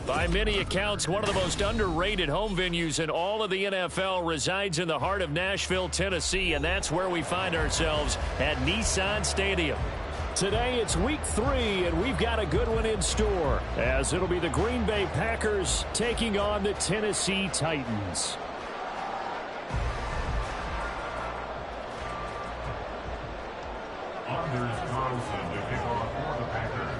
By many accounts, one of the most underrated home venues in all of the NFL resides in the heart of Nashville, Tennessee, and that's where we find ourselves at Nissan Stadium. Today it's week 3, and we've got a good one in store, as it'll be the Green Bay Packers taking on the Tennessee Titans. Anders Carlson to kick off for the Packers.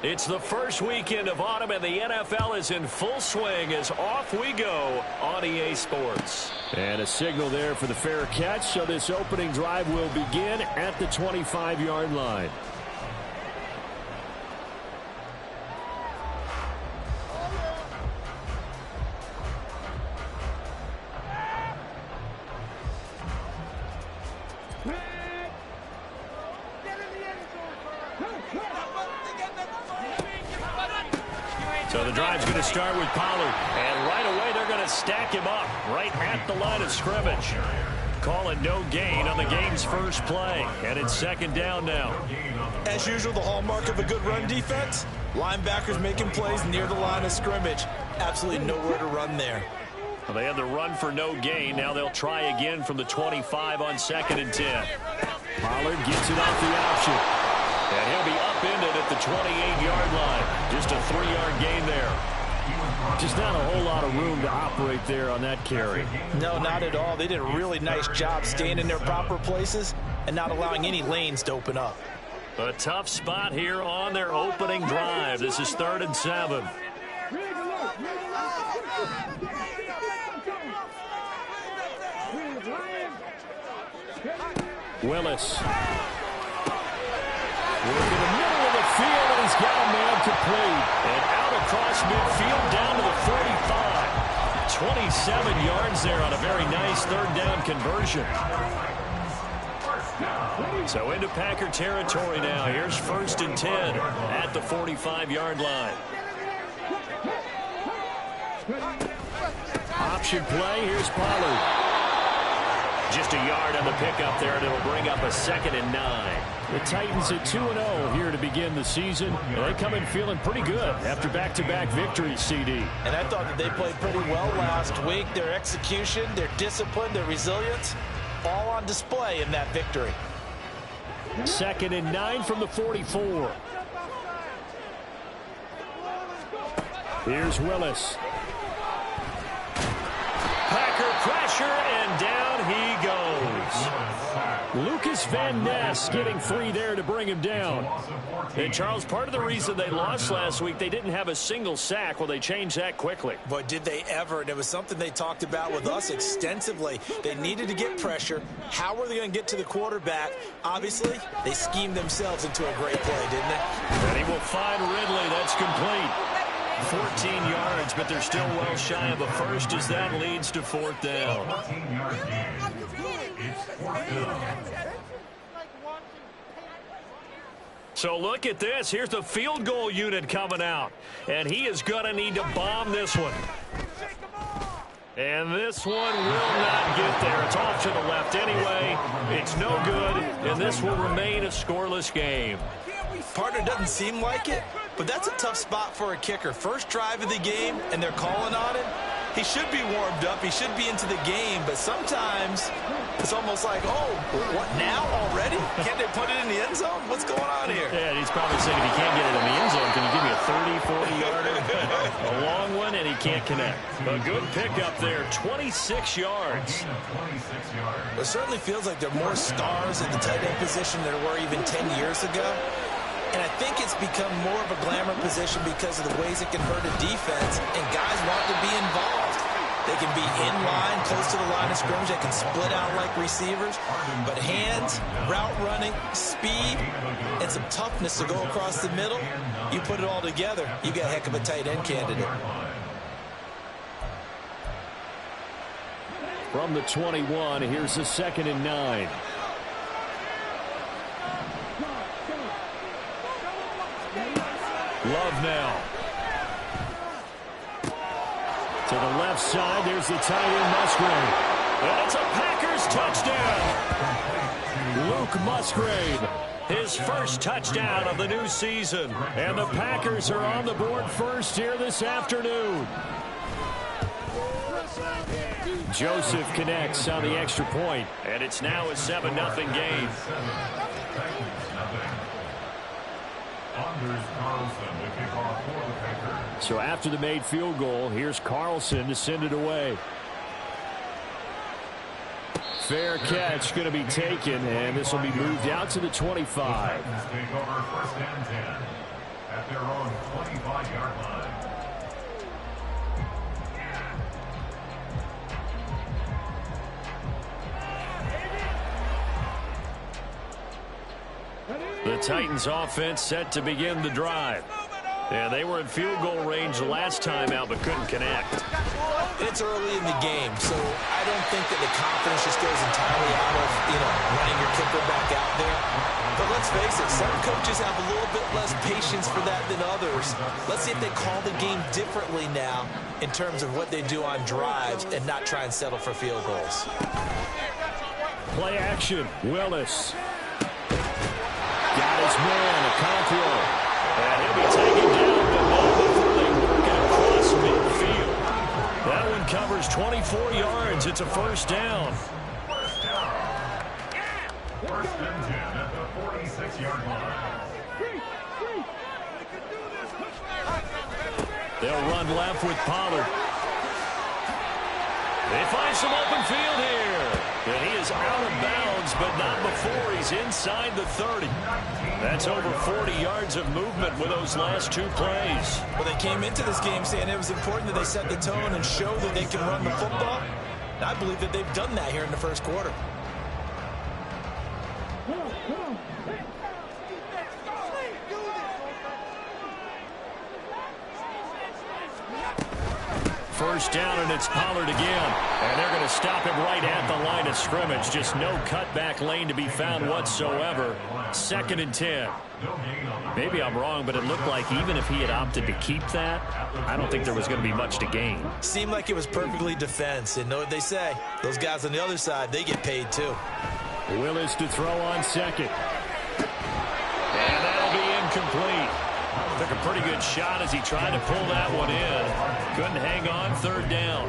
It's the first weekend of autumn, and the NFL is in full swing as off we go on EA Sports. And a signal there for the fair catch, so this opening drive will begin at the 25-yard line. So the drive's going to start with Pollard, and right away they're going to stack him up right at the line of scrimmage. Call it no gain on the game's first play, and it's second down now. As usual, the hallmark of a good run defense, linebackers making plays near the line of scrimmage. Absolutely nowhere to run there. Well, they had the run for no gain. Now they'll try again from the 25 on 2nd and 10. Pollard gets it off the option. And he'll be upended at the 28-yard line. Just a 3-yard gain there. Just not a whole lot of room to operate there on that carry. No, not at all. They did a really nice job staying in their proper places and not allowing any lanes to open up. A tough spot here on their opening drive. This is 3rd and 7. Willis. Working in the middle of the field, and he's got a man complete. And out across midfield down to the 45. 27 yards there on a very nice 3rd down conversion. So into Packer territory now. Here's 1st and 10 at the 45-yard line. Option play. Here's Pollard. Just a yard on the pickup there, and it'll bring up a 2nd and 9. The Titans at 2-0 here to begin the season. They come in feeling pretty good after back-to-back victories, CD. And I thought that they played pretty well last week. Their execution, their discipline, their resilience, all on display in that victory. 2nd and 9 from the 44. Here's Willis. Packer pressure, and down he goes. Lucas Van Ness getting 3 there to bring him down. And, Charles, part of the reason they lost last week, they didn't have a single sack. Well, they changed that quickly. But did they ever? And it was something they talked about with us extensively. They needed to get pressure. How were they going to get to the quarterback? Obviously, they schemed themselves into a great play, didn't they? And he will find Ridley. That's complete. 14 yards, but they're still well shy of a first as that leads to 4th down. 14-yard game. It's 4th down. So look at this. Here's the field goal unit coming out. And he is going to need to bomb this one. And this one will not get there. It's off to the left anyway. It's no good, and this will remain a scoreless game. Partner, doesn't seem like it, but that's a tough spot for a kicker. First drive of the game, and they're calling on it. He should be warmed up. He should be into the game, but sometimes it's almost like, oh, what, now already? Can't they put it in the end zone? What's going on here? Yeah, he's probably saying if he can't get it in the end zone, can you give me a 30, 40-yarder? A long one, and he can't connect. A good pickup there, 26 yards. It certainly feels like there are more stars in the tight end position than there were even 10 years ago. And I think it's become more of a glamour position because of the ways it can hurt a defense, and guys want to be involved. They can be in line, close to the line of scrimmage. They can split out like receivers. But hands, route running, speed, and some toughness to go across the middle, you put it all together, you got a heck of a tight end candidate. From the 21, here's the 2nd and 9. Love now. To the left side, there's the tight end Musgrave. And it's a Packers touchdown. Luke Musgrave, his first touchdown of the new season. And the Packers are on the board first here this afternoon. Joseph connects on the extra point, and it's now a 7-0 game. So after the made field goal, here's Carlson to send it away. Fair catch going to be taken, and this will be moved out to the 25. Take over 1st and 10 at their own 25-yard line. The Titans offense set to begin the drive. And they were in field goal range last time out but couldn't connect. It's early in the game, so I don't think that the confidence just goes entirely out of, running your kicker back out there. But let's face it, some coaches have a little bit less patience for that than others. Let's see if they call the game differently now in terms of what they do on drives and not try and settle for field goals. Play action, Willis. Got his man, Okonkwo. And he'll be taken down, but not before they work it across midfield. That one covers 24 yards. It's a 1st down. 1st and 10 at the 46-yard line. They'll run left with Pollard. They find some open field here. And he is out of bounds, but not before he's inside the 30. That's over 40 yards of movement with those last 2 plays. Well, they came into this game saying it was important that they set the tone and show that they can run the football. And I believe that they've done that here in the 1st quarter. first down, and it's Pollard again. And they're going to stop him right at the line of scrimmage. Just no cutback lane to be found whatsoever. 2nd and 10. Maybe I'm wrong, but it looked like even if he had opted to keep that, I don't think there was going to be much to gain. Seemed like it was perfectly defense. And know what they say? Those guys on the other side, they get paid too. Willis to throw on 2nd. And that'll be incomplete. Took a pretty good shot as he tried to pull that one in. Couldn't hang on 3rd down.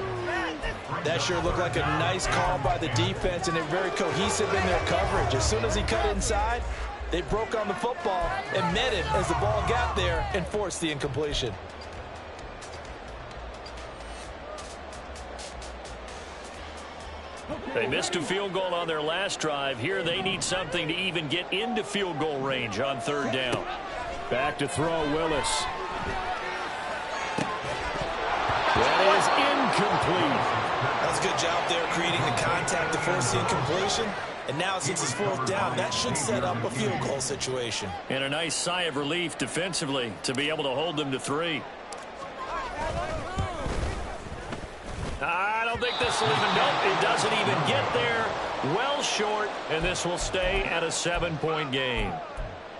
That sure looked like a nice call by the defense, and they're very cohesive in their coverage. As soon as he cut inside, they broke on the football and met him as the ball got there and forced the incompletion. They missed a field goal on their last drive. Here they need something to even get into field goal range on 3rd down. Back to throw, Willis. That is incomplete. That's a good job there creating the contact to force the incompletion. And now since it's 4th down, that should set up a field goal situation. And a nice sigh of relief defensively to be able to hold them to 3. I don't think this will even, nope, it doesn't even get there. Well short, and this will stay at a 7-point game.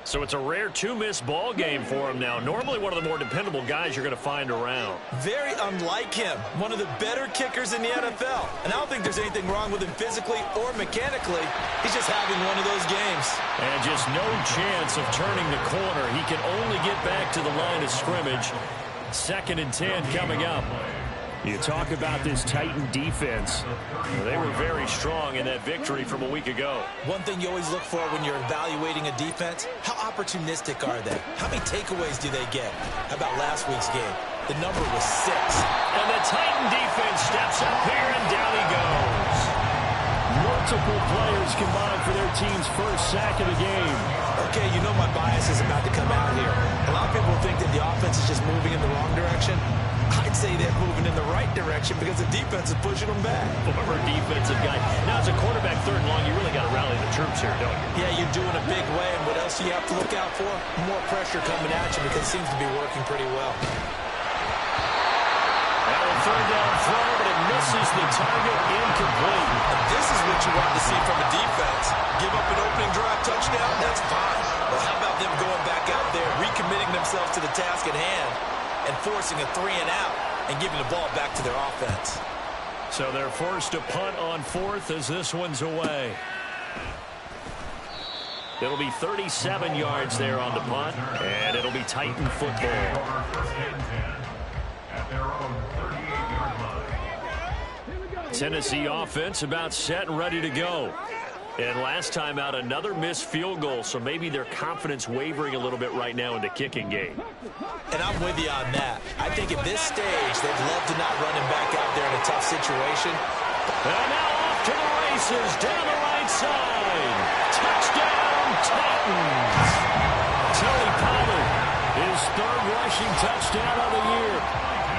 So it's a rare 2-miss ball game for him now. Normally one of the more dependable guys you're going to find around. Very unlike him. One of the better kickers in the NFL. And I don't think there's anything wrong with him physically or mechanically. He's just having one of those games. And just no chance of turning the corner. He can only get back to the line of scrimmage. 2nd and 10 coming up. You talk about this Titan defense. They were very strong in that victory from a week ago. One thing you always look for when you're evaluating a defense, how opportunistic are they? How many takeaways do they get? How about last week's game? The number was 6. And the Titan defense steps up here, and down he goes. Multiple players combined for their team's first sack of the game. Okay, you know my bias is about to come out here. A lot of people think that the offense is just moving in the wrong direction. I'd say they're moving in the right direction because the defense is pushing them back. Former defensive guy. Now, as a quarterback 3rd and long, you really got to rally the troops here, don't you? Yeah, you're doing a big way, and what else do you have to look out for? More pressure coming at you because it seems to be working pretty well. Now a 3rd down throw, but it misses the target, incomplete. And this is what you want to see from a defense. Give up an opening drive touchdown, that's fine. But how about them going back out there, recommitting themselves to the task at hand, and forcing a 3-and-out and giving the ball back to their offense. So they're forced to punt on 4th as this one's away. It'll be 37 yards there on the punt, and it'll be Titan football. Tennessee offense about set and ready to go. And last time out, another missed field goal, so maybe their confidence wavering a little bit right now in the kicking game. And I'm with you on that. I think at this stage, they'd love to not run him back out there in a tough situation. And now off to the races, down the right side. Touchdown, Titans. Tony Pollard, his 3rd rushing touchdown of the year.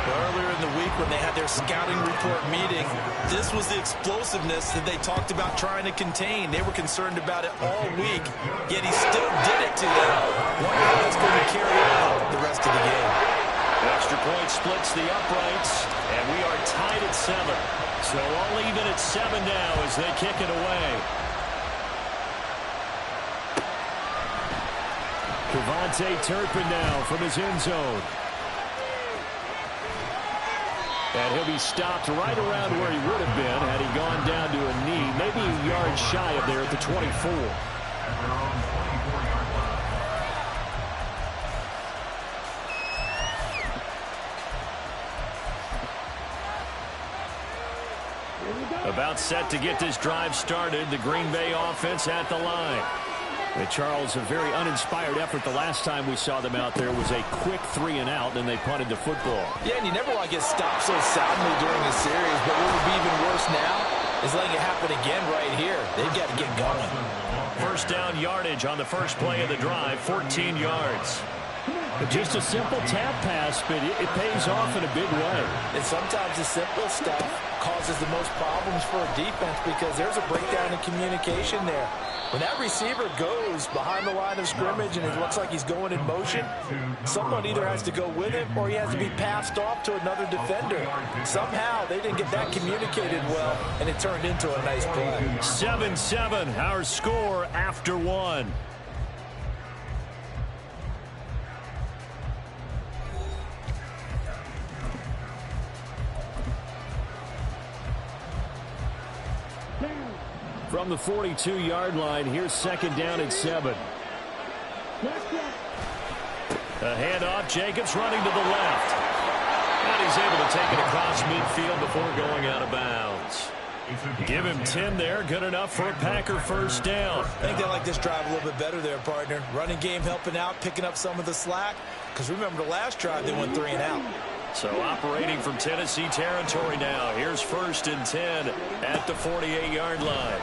Earlier in the week when they had their scouting report meeting, this was the explosiveness that they talked about trying to contain. They were concerned about it all week, yet he still did it to them. Wonder how that's going to carry out the rest of the game. Extra point splits the uprights, and we are tied at 7. So all even at 7 now as they kick it away. Kevontae Turpin now from his end zone. And he'll be stopped right around where he would have been had he gone down to a knee, maybe a yard shy of there at the 24. About set to get this drive started, the Green Bay offense at the line. And Charles, a very uninspired effort the last time we saw them out there was a quick 3-and-out, and they punted the football. Yeah, and you never want to get stopped so soundly during a series, but what would be even worse now is letting it happen again right here. They've got to get going. First down yardage on the first play of the drive, 14 yards. Just a simple tap pass, but it pays off in a big way. And sometimes the simple stuff causes the most problems for a defense because there's a breakdown in communication there. When that receiver goes behind the line of scrimmage and it looks like he's going in motion, someone either has to go with him or he has to be passed off to another defender. Somehow they didn't get that communicated well, and it turned into a nice play. 7-7, our score after one. From the 42-yard line, here's second down and 7. A handoff, Jacobs running to the left. And he's able to take it across midfield before going out of bounds. Give him 10 there, good enough for a Packer first down. I think they like this drive a little bit better there, partner. Running game helping out, picking up some of the slack. Because remember the last drive, they went 3 and out. So operating from Tennessee territory now. Here's first and 10 at the 48-yard line.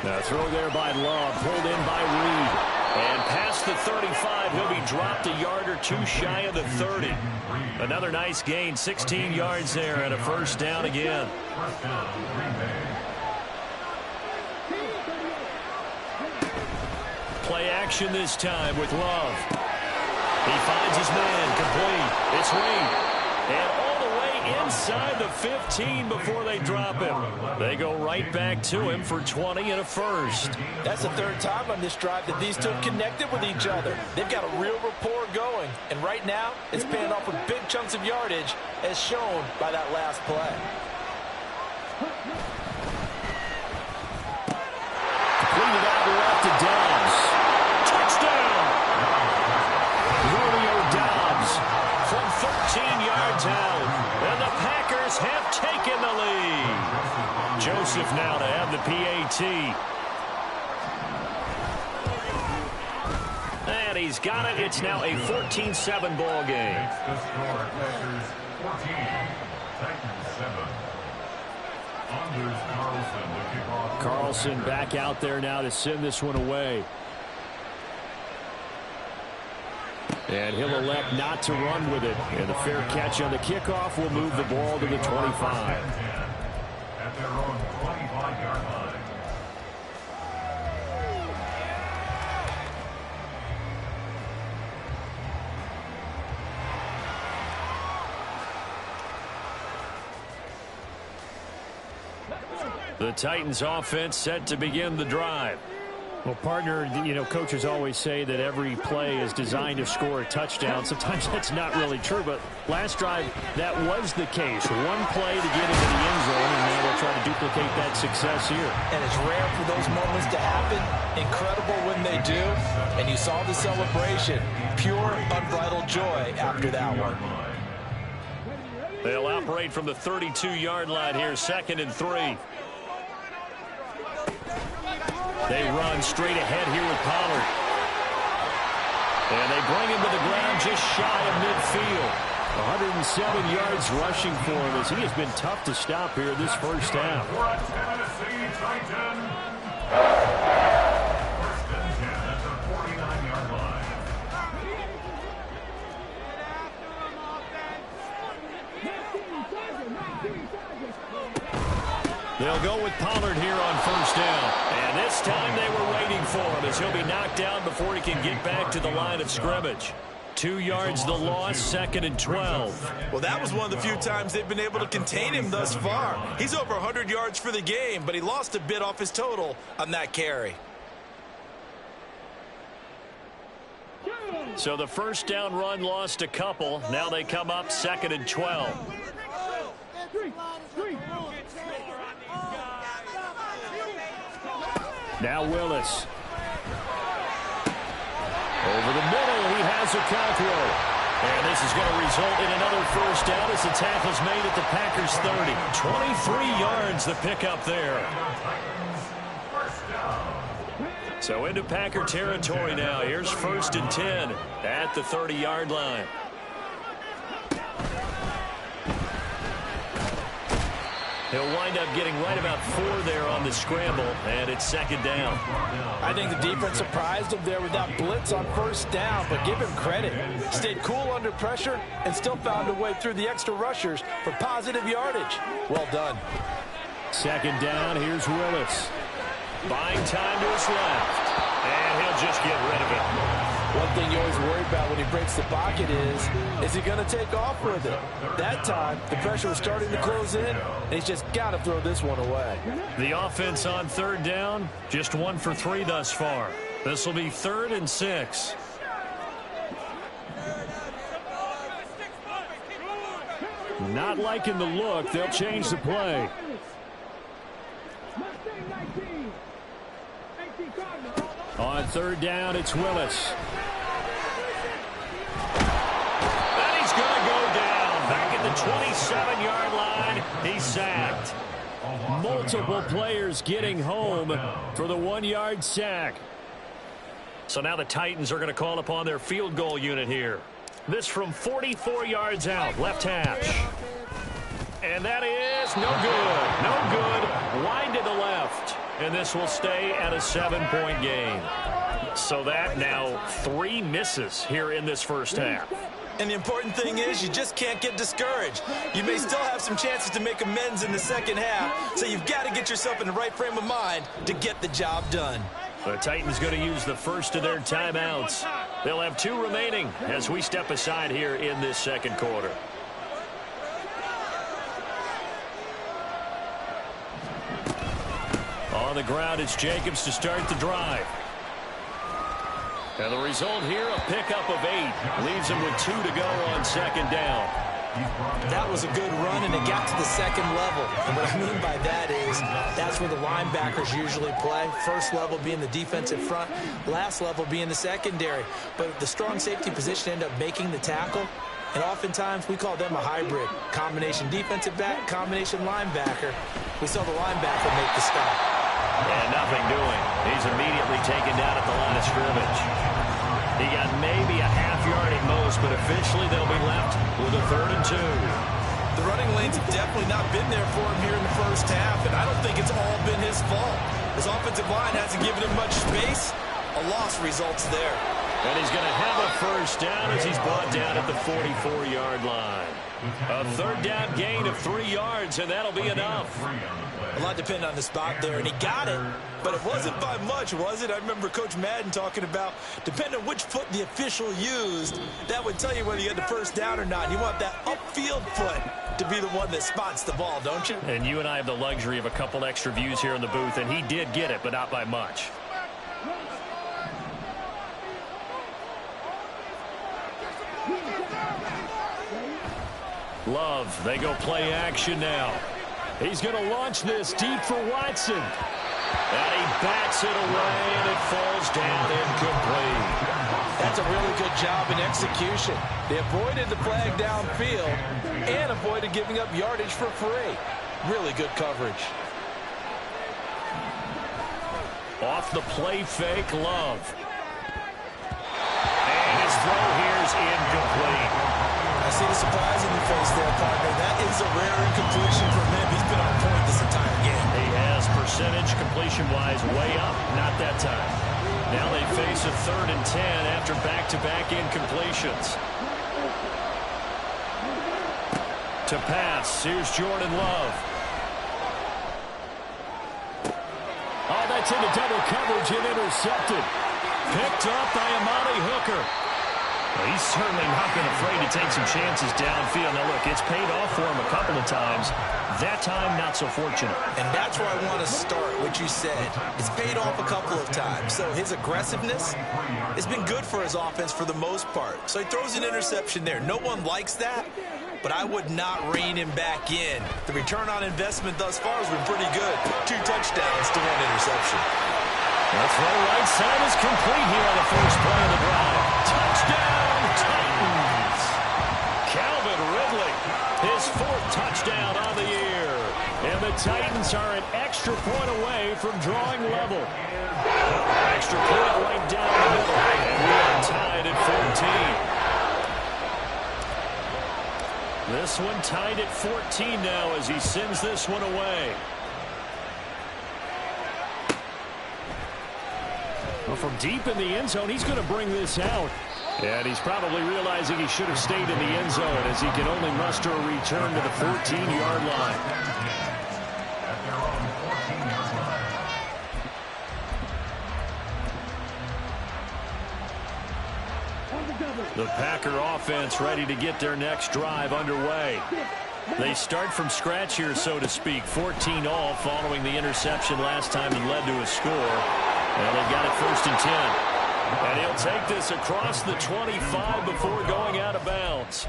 Now throw there by Love, pulled in by Reed. And past the 35, he'll be dropped a yard or two shy of the 30. Another nice gain, 16 yards there and a first down again. Play action this time with Love. He finds his man, complete. It's Reed. And all the way inside the 15 before they drop him. They go right back to him for 20 and a first. That's the third time on this drive that these two have connected with each other. They've got a real rapport going. And right now, it's paying off with big chunks of yardage, as shown by that last play. Completed out left to Dobbs. Touchdown! Romeo Dobbs from 13 yards out. And the Packers have taken the lead. Joseph now to have the PAT. And he's got it. It's now a 14-7 ball game. The score, Packers 14, Titans 7. Anders Carlson, the kickoff. Carlson back out there now to send this one away. And he'll elect not to run with it. And the fair catch on the kickoff will move the ball to the 25. At their own 25-yard line. The Titans offense set to begin the drive. Well, partner, coaches always say that every play is designed to score a touchdown. Sometimes that's not really true, but last drive, that was the case. One play to get into the end zone, and now they'll try to duplicate that success here. And it's rare for those moments to happen. Incredible when they do. And you saw the celebration. Pure, unbridled joy after that one. They'll operate from the 32-yard line here, 2nd and 3. They run straight ahead here with Pollard. And they bring him to the ground just shy of midfield. 107 yards rushing for him as he has been tough to stop here this first half. For a Tennessee Titan. First and 10 at the 49-yard line. They'll go with Pollard here on first down. And this time they were waiting for him as he'll be knocked down before he can get back to the line of scrimmage. 2 yards the loss, 2nd and 12. Well, that was one of the few times they've been able to contain him thus far. He's over 100 yards for the game, but he lost a bit off his total on that carry. So the first down run lost a couple. Now they come up 2nd and 12. Now Willis. Over the middle, he has a control. And this is going to result in another first down as the tackle's made at the Packers' 30. 23 yards the pickup there. So into Packer territory now. Here's 1st and 10 at the 30-yard line. He'll wind up getting right about 4 there on the scramble, and it's second down. I think the defense surprised him there with that blitz on first down, but give him credit. Stayed cool under pressure and still found a way through the extra rushers for positive yardage. Well done. Second down, here's Willis. Buying time to his left, and he'll just get rid of it. One thing you always worry about when he breaks the pocket is he going to take off with it? That time, the pressure was starting to close in, and he's just got to throw this one away. The offense on third down, just 1 for 3 thus far. This will be 3rd and 6. Not liking the look. They'll change the play. On third down, it's Willis. And he's going to go down. Back at the 27-yard line. He's sacked. Multiple players getting home for the 1-yard sack. So now the Titans are going to call upon their field goal unit here. This from 44 yards out, left hash. And that is no good. No good. Wide to the left. And this will stay at a 7-point game. So that now 3 misses here in this first half. And the important thing is you just can't get discouraged. You may still have some chances to make amends in the second half, so you've got to get yourself in the right frame of mind to get the job done. The Titans going to use the first of their timeouts. They'll have 2 remaining as we step aside here in this second quarter. On the ground, it's Jacobs to start the drive. And the result here, a pickup of 8. Leaves him with 2 to go on second down. That was a good run, and it got to the second level. And what I mean by that is that's where the linebackers usually play. First level being the defensive front, last level being the secondary. But the strong safety position ended up making the tackle. And oftentimes we call them a hybrid. Combination defensive back, combination linebacker. We saw the linebacker make the stop. And nothing doing. He's immediately taken down at the line of scrimmage. He got maybe a half yard at most, but officially they'll be left with a 3rd and 2. The running lanes have definitely not been there for him here in the first half, and I don't think it's all been his fault. His offensive line hasn't given him much space. A loss results there. And he's going to have a first down as he's brought down at the 44-yard line. A 3rd down gain of 3 yards, and that'll be enough. A lot depended on the spot there, and he got it, but it wasn't by much, was it? I remember Coach Madden talking about, depending on which foot the official used, that would tell you whether you had the first down or not. You want that upfield foot to be the one that spots the ball, don't you? And you and I have the luxury of a couple extra views here in the booth, and he did get it, but not by much. Love, they go play action now. He's going to launch this deep for Watson. And he bats it away, and it falls down incomplete. That's a really good job in execution. They avoided the flag downfield and avoided giving up yardage for free. Really good coverage. Off the play fake, Love. And his throw here is incomplete. I see the surprise in your face there, partner. That is a rare incompletion from him. He's been on point this entire game. He has percentage completion-wise way up. Not that time. Now they face a 3rd and 10 after back-to-back incompletions. To pass, here's Jordan Love. Oh, that's into double coverage and intercepted. Picked up by Amani Hooker. Well, he's certainly not been afraid to take some chances downfield. Now, look, it's paid off for him a couple of times. That time, not so fortunate. And that's where I want to start, what you said. It's paid off a couple of times. So his aggressiveness has been good for his offense for the most part. So he throws an interception there. No one likes that, but I would not rein him back in. The return on investment thus far has been pretty good. 2 touchdowns to 1 interception. The throw right side is complete here on the first play of the drive. Touchdown, Titans! Calvin Ridley, his 4th touchdown on the year. And the Titans are an extra point away from drawing level. Extra point right down the middle. And we are tied at 14. This one tied at 14 now as he sends this one away. Well, from deep in the end zone, he's going to bring this out. And he's probably realizing he should have stayed in the end zone as he can only muster a return to the 14-yard line. At their own 14-yard line. The Packer offense ready to get their next drive underway. They start from scratch here, so to speak. 14 all following the interception last time that led to a score. And they've got it 1st and 10. And he'll take this across the 25 before going out of bounds.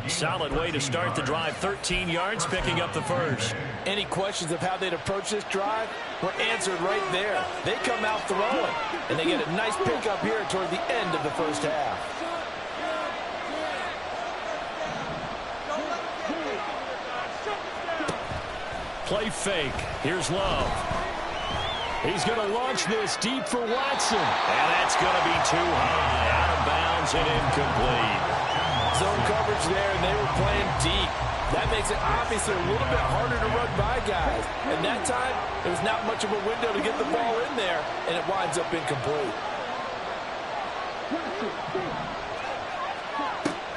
Solid way to start the drive. 13 yards, picking up the first. Any questions of how they'd approach this drive were answered right there. They come out throwing, and they get a nice pickup here toward the end of the first half. Play fake. Here's Love. He's going to launch this deep for Watson. And that's going to be too high. Out of bounds and incomplete. Zone coverage there, and they were playing deep. That makes it obviously a little bit harder to run by guys. And that time, there was not much of a window to get the ball in there, and it winds up incomplete.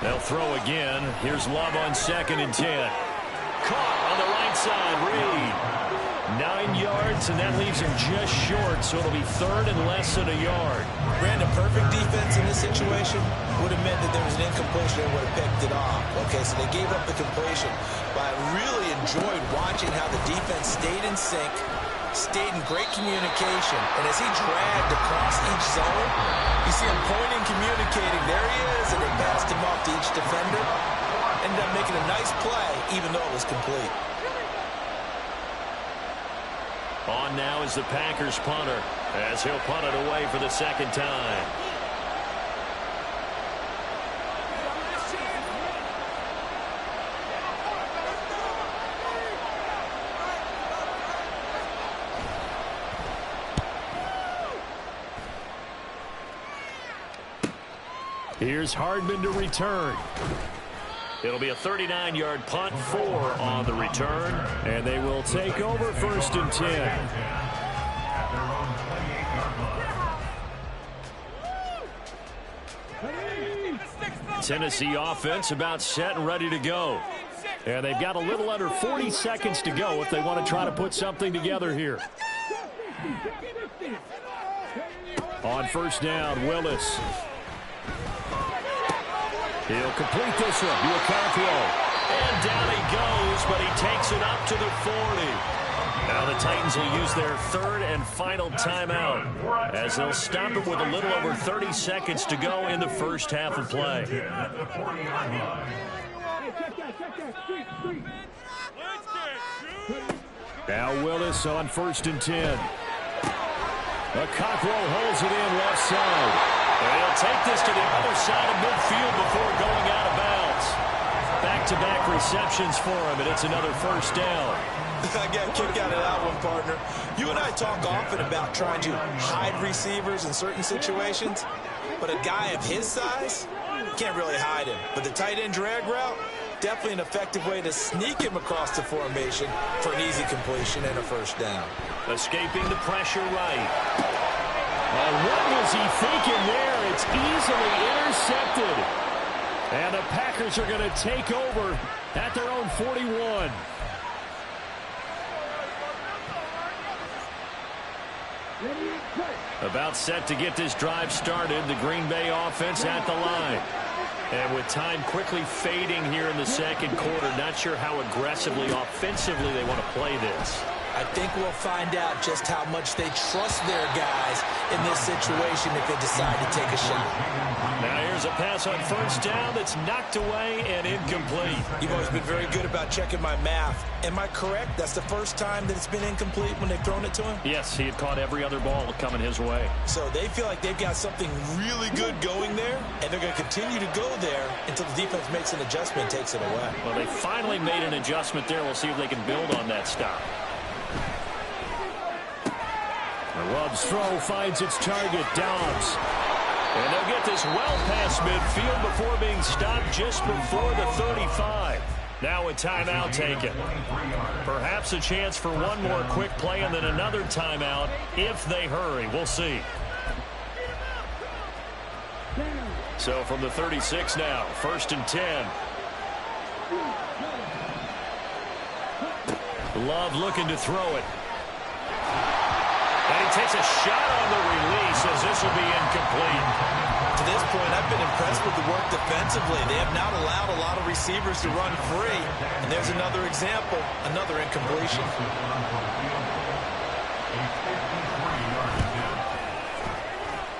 They'll throw again. Here's Love on 2nd and 10. Caught on the right side. Reed. 9 yards, and that leaves him just short, so it'll be 3rd and less than a yard. Brandon, perfect defense in this situation would have meant that there was an incompletion and would have picked it off. Okay, so they gave up the completion. But I really enjoyed watching how the defense stayed in sync, stayed in great communication, and as he dragged across each zone, you see him pointing, communicating. There he is, and they passed him off to each defender. Ended up making a nice play, even though it was complete. On now is the Packers punter, as he'll punt it away for the 2nd time. Here's Hardman to return. It'll be a 39-yard punt, 4 on the return, and they will take over 1st and 10. Tennessee offense about set and ready to go. And they've got a little under 40 seconds to go if they want to try to put something together here. On 1st down, Willis. He'll complete this one to Okonkwo. And down he goes, but he takes it up to the 40. Now the Titans will use their 3rd and final timeout as they'll stop it with a little over 30 seconds to go in the first half of play. Now Willis on 1st and 10. Okonkwo holds it in left side. And he'll take this to the other side of midfield before going out of bounds. Back-to-back receptions for him, and it's another 1st down. I got a kick out of that one, partner. You and I talk often about trying to hide receivers in certain situations, but a guy of his size, can't really hide him. But the tight end drag route, definitely an effective way to sneak him across the formation for an easy completion and a 1st down. Escaping the pressure right. What was he thinking there? It's easily intercepted. And the Packers are going to take over at their own 41. About set to get this drive started. The Green Bay offense at the line. And with time quickly fading here in the 2nd quarter, not sure how aggressively, offensively they want to play this. I think we'll find out just how much they trust their guys in this situation if they decide to take a shot. Now here's a pass on 1st down that's knocked away and incomplete. You've always been very good about checking my math. Am I correct? That's the first time that it's been incomplete when they've thrown it to him? Yes, he had caught every other ball coming his way. So they feel like they've got something really good going there, and they're going to continue to go there until the defense makes an adjustment and takes it away. Well, they finally made an adjustment there. We'll see if they can build on that stop. Love's throw finds its target, Dobbs. And they'll get this well past midfield before being stopped just before the 35. Now a timeout taken. Perhaps a chance for one more quick play and then another timeout if they hurry. We'll see. So from the 36 now, 1st and 10. Love looking to throw it. And he takes a shot on the release as this will be incomplete. To this point, I've been impressed with the work defensively. They have not allowed a lot of receivers to run free. And there's another example, another incompletion.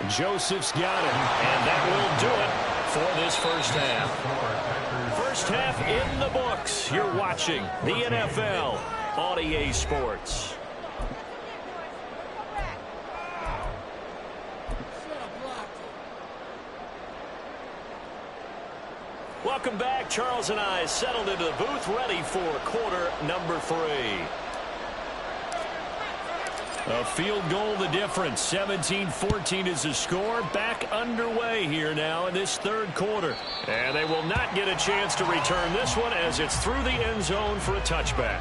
Joseph's got him, and that will do it for this first half. First half in the books. You're watching the NFL on EA Sports. Welcome back. Charles and I settled into the booth, ready for quarter number 3. A field goal the difference. 17-14 is the score. Back underway here now in this third quarter. And they will not get a chance to return this one as it's through the end zone for a touchback.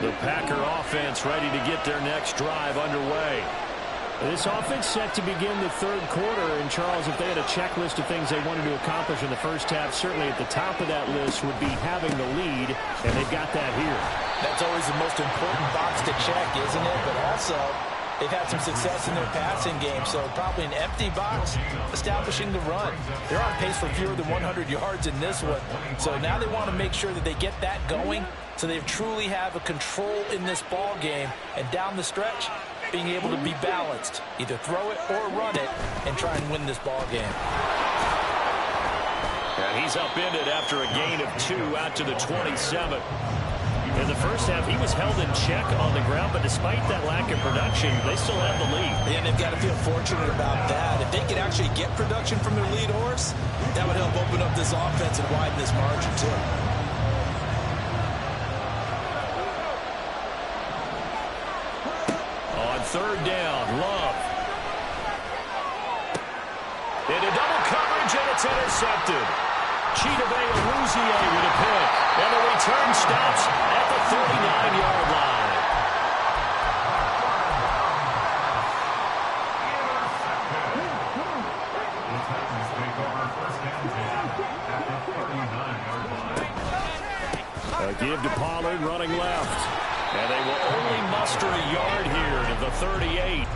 The Packer offense ready to get their next drive underway. This offense set to begin the third quarter. And, Charles, if they had a checklist of things they wanted to accomplish in the first half, certainly at the top of that list would be having the lead, and they've got that here. That's always the most important box to check, isn't it? But also, they've had some success in their passing game, so probably an empty box establishing the run. They're on pace for fewer than 100 yards in this one. So now they want to make sure that they get that going so they truly have a control in this ball game. And down the stretch, being able to be balanced, either throw it or run it, and try and win this ball game. And he's upended after a gain of 2 out to the 27. In the first half, he was held in check on the ground, but despite that lack of production, they still have the lead. And they've got to feel fortunate about that. If they could actually get production from their lead horse, that would help open up this offense and widen this margin, too. Third down, Love. Into double coverage, and it's intercepted. Chidobe Awuzie with a pick. And the return stops at the 39-yard line. A give to Pollard running left. And they will only muster a yard here to the 38.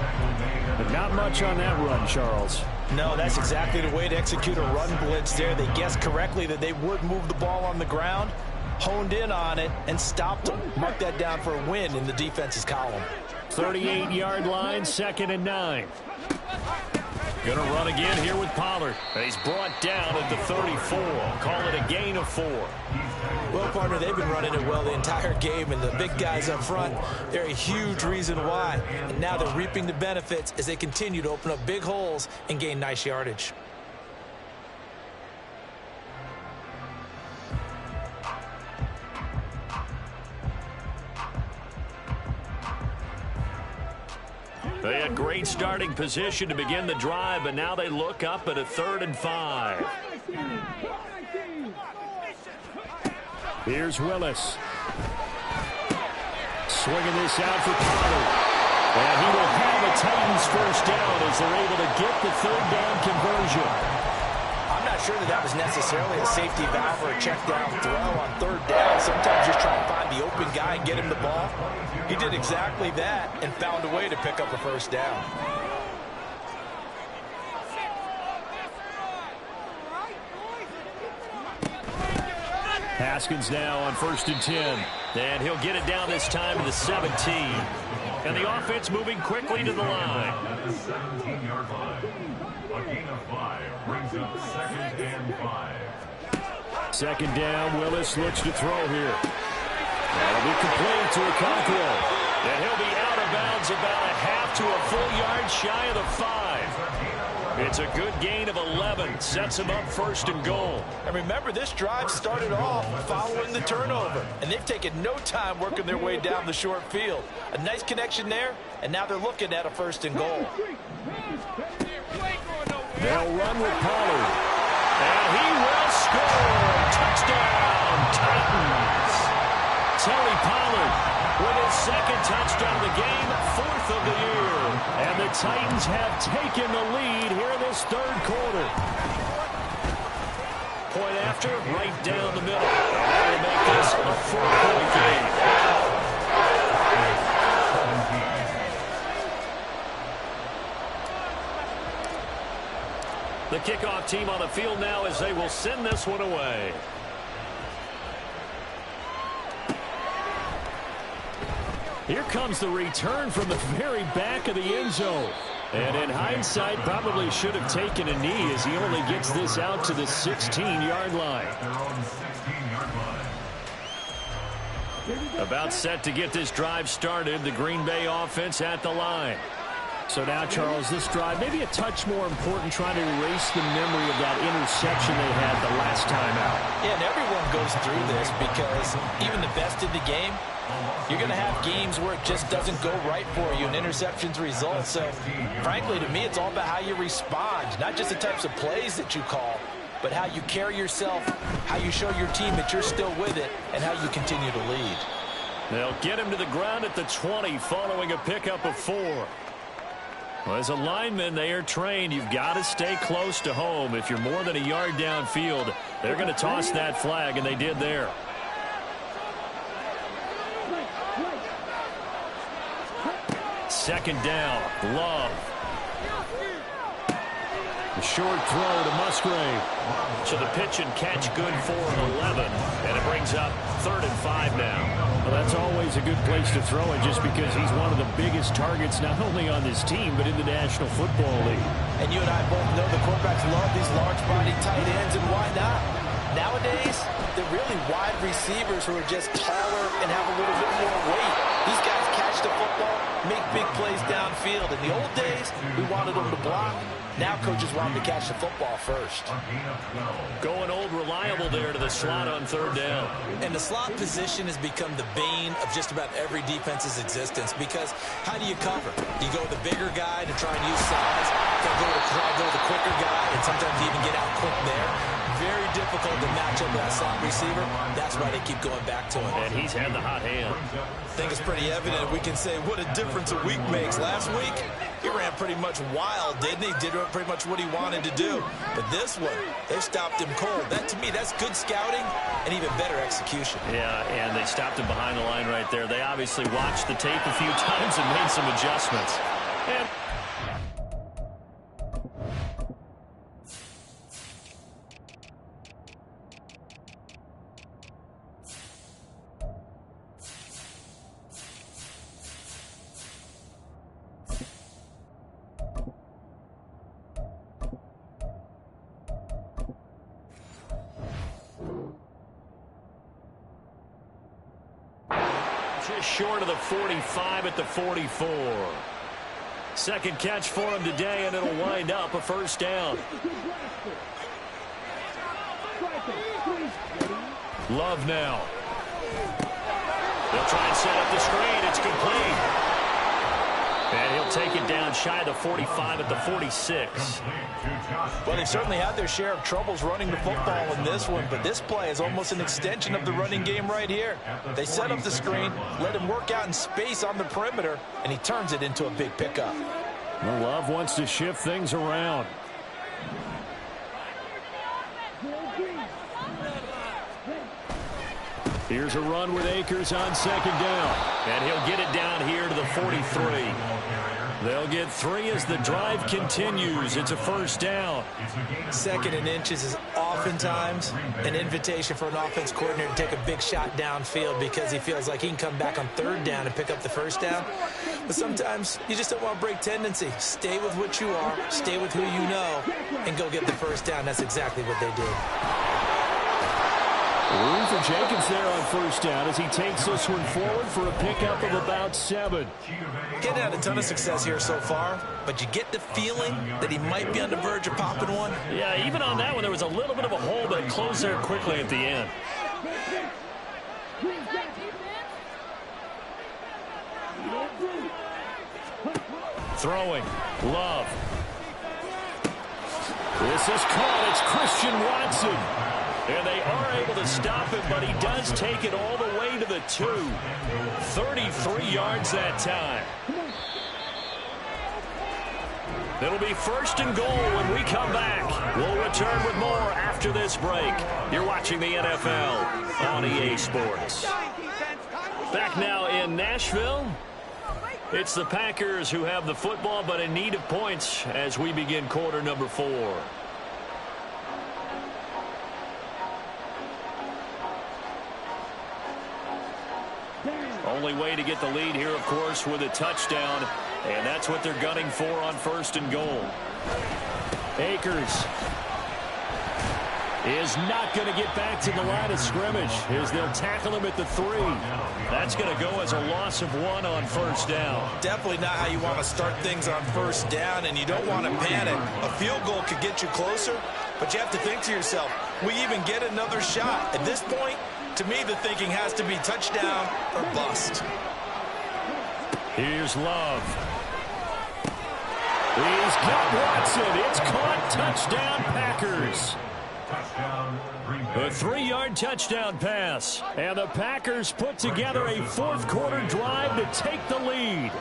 But not much on that run, Charles. No, that's exactly the way to execute a run blitz there. They guessed correctly that they would move the ball on the ground, honed in on it, and stopped them. Mark that down for a win in the defense's column. 38-yard line, 2nd and 9. Going to run again here with Pollard. And he's brought down at the 34. Call it a gain of 4. Well, partner, they've been running it well the entire game, and the big guys up front, they're a huge reason why. And now they're reaping the benefits as they continue to open up big holes and gain nice yardage. They had great starting position to begin the drive, but now they look up at a 3rd and 5. Here's Willis. Swinging this out for Pollard. And he will have a Titans first down as they're able to get the 3rd down conversion. I'm not sure that was necessarily a safety valve or a check down throw on 3rd down. Sometimes just try to find the open guy and get him the ball. He did exactly that and found a way to pick up a first down. Haskins now on 1st and 10. And he'll get it down this time to the 17. And the offense moving quickly to the line. At the 17-yard line. A gain of 5 brings up 2nd and 5. 2nd down, Willis looks to throw here. That'll be complete to Okonkwo. And he'll be out of bounds about a half to a full yard shy of the 5. It's a good gain of 11. Sets him up first and goal. And remember, this drive started off following the turnover. And they've taken no time working their way down the short field. A nice connection there, and now they're looking at a first and goal. They'll run with Pollard. And he will score. Touchdown, Titans. Terry Pollard with his second touchdown of the game, 4th of the year. And the Titans have taken the lead here in this third quarter. Point after, right down the middle. That will make this a 4-point game. The kickoff team on the field now as they will send this one away. Here comes the return from the very back of the end zone. And in hindsight, probably should have taken a knee as he only gets this out to the 16-yard line. About set to get this drive started, the Green Bay offense at the line. So now, Charles, this drive maybe a touch more important, trying to erase the memory of that interception they had the last time out. Yeah, and everyone goes through this because even the best in the game, you're going to have games where it just doesn't go right for you and interceptions result. So, frankly, to me, it's all about how you respond, not just the types of plays that you call, but how you carry yourself, how you show your team that you're still with it, and how you continue to lead. They'll get him to the ground at the 20 following a pickup of 4. Well, as a lineman, they are trained. You've got to stay close to home. If you're more than a yard downfield, they're going to toss that flag, and they did there. Second down, Love. The short throw to Musgrave. So the pitch and catch good for 11, and it brings up 3rd and 5 now. Well, that's always a good place to throw it just because he's one of the biggest targets not only on this team but in the National Football League. And you and I both know the quarterbacks love these large-body tight ends, and why not? Nowadays, they're really wide receivers who are just taller and have a little bit more weight. These guys catch the football, make big plays downfield. In the old days, we wanted them to block. Now coaches want them to catch the football first. Going old reliable there to the slot on 3rd down. And the slot position has become the bane of just about every defense's existence because how do you cover? Do you go with the bigger guy to try and use size? Try to go with the quicker guy and sometimes even get out quick there? Very difficult to match up with that slot receiver. That's why they keep going back to him. And he's had the hot hand. I think it's pretty evident. We can say what a difference a week makes. Last week, he ran pretty much wild, didn't he? Did pretty much what he wanted to do. But this one, they stopped him cold. That, to me, that's good scouting and even better execution. Yeah, and they stopped him behind the line right there. They obviously watched the tape a few times and made some adjustments. And just short of the 45 at the 44. Second catch for him today, and it'll wind up a first down. Love now. They'll try and set up the screen. It's complete. And he'll take it down shy of the 45 at the 46. Well, they certainly had their share of troubles running the football in this one, but this play is almost an extension of the running game right here. They set up the screen, let him work out in space on the perimeter, and he turns it into a big pickup. Well, Love wants to shift things around. Here's a run with Akers on 2nd down. And he'll get it down here to the 43. They'll get 3 as the drive continues. It's a first down. 2nd and inches is oftentimes an invitation for an offense coordinator to take a big shot downfield because he feels like he can come back on 3rd down and pick up the first down. But sometimes you just don't want to break tendency. Stay with what you are, stay with who you know, and go get the first down. That's exactly what they did. Room for Jacobs there on first down as he takes this one forward for a pickup of about 7. Getting had a ton of success here so far, but you get the feeling that he might be on the verge of popping one. Yeah, even on that one, there was a little bit of a hole, but it closed there quickly at the end. Throwing. Love. This is caught. It's Christian Watson. And they are able to stop him, but he does take it all the way to the 2. 33 yards that time. It'll be first and goal when we come back. We'll return with more after this break. You're watching the NFL on EA Sports. Back now in Nashville. It's the Packers who have the football, but in need of points as we begin quarter number 4. Only way to get the lead here, of course, with a touchdown, and that's what they're gunning for on first and goal. Akers is not going to get back to the line of scrimmage as they'll tackle him at the 3. That's going to go as a loss of 1 on first down. Definitely not how you want to start things on first down, and you don't want to panic. A field goal could get you closer, but you have to think to yourself, we even get another shot. At this point, to me, the thinking has to be touchdown or bust. Here's Love. He's got Watson. It's caught. Touchdown, Packers. A 3-yard touchdown pass. And the Packers put together a fourth-quarter drive to take the lead.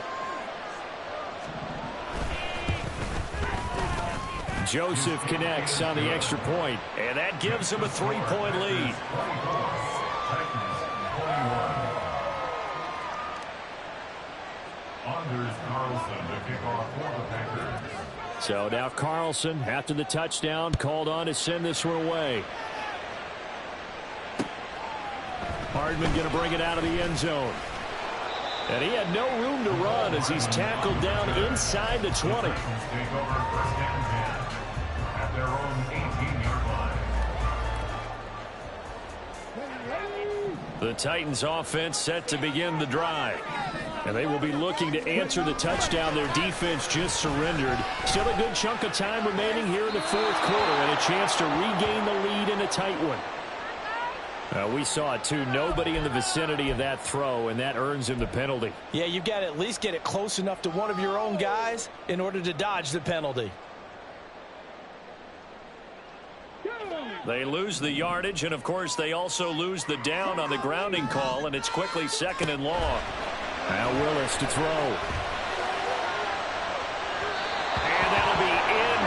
Joseph connects on the extra point, and that gives him a 3-point lead. So now Carlson, after the touchdown, called on to send this one away. Hardman going to bring it out of the end zone. And he had no room to run as he's tackled down inside the 20. The Titans offense set to begin the drive. And they will be looking to answer the touchdown their defense just surrendered. Still a good chunk of time remaining here in the fourth quarter and a chance to regain the lead in a tight one. We saw it too. Nobody in the vicinity of that throw, and that earns him the penalty. Yeah, you've got to at least get it close enough to one of your own guys in order to dodge the penalty. They lose the yardage, and of course they also lose the down on the grounding call, and it's quickly 2nd and long. Now Willis to throw.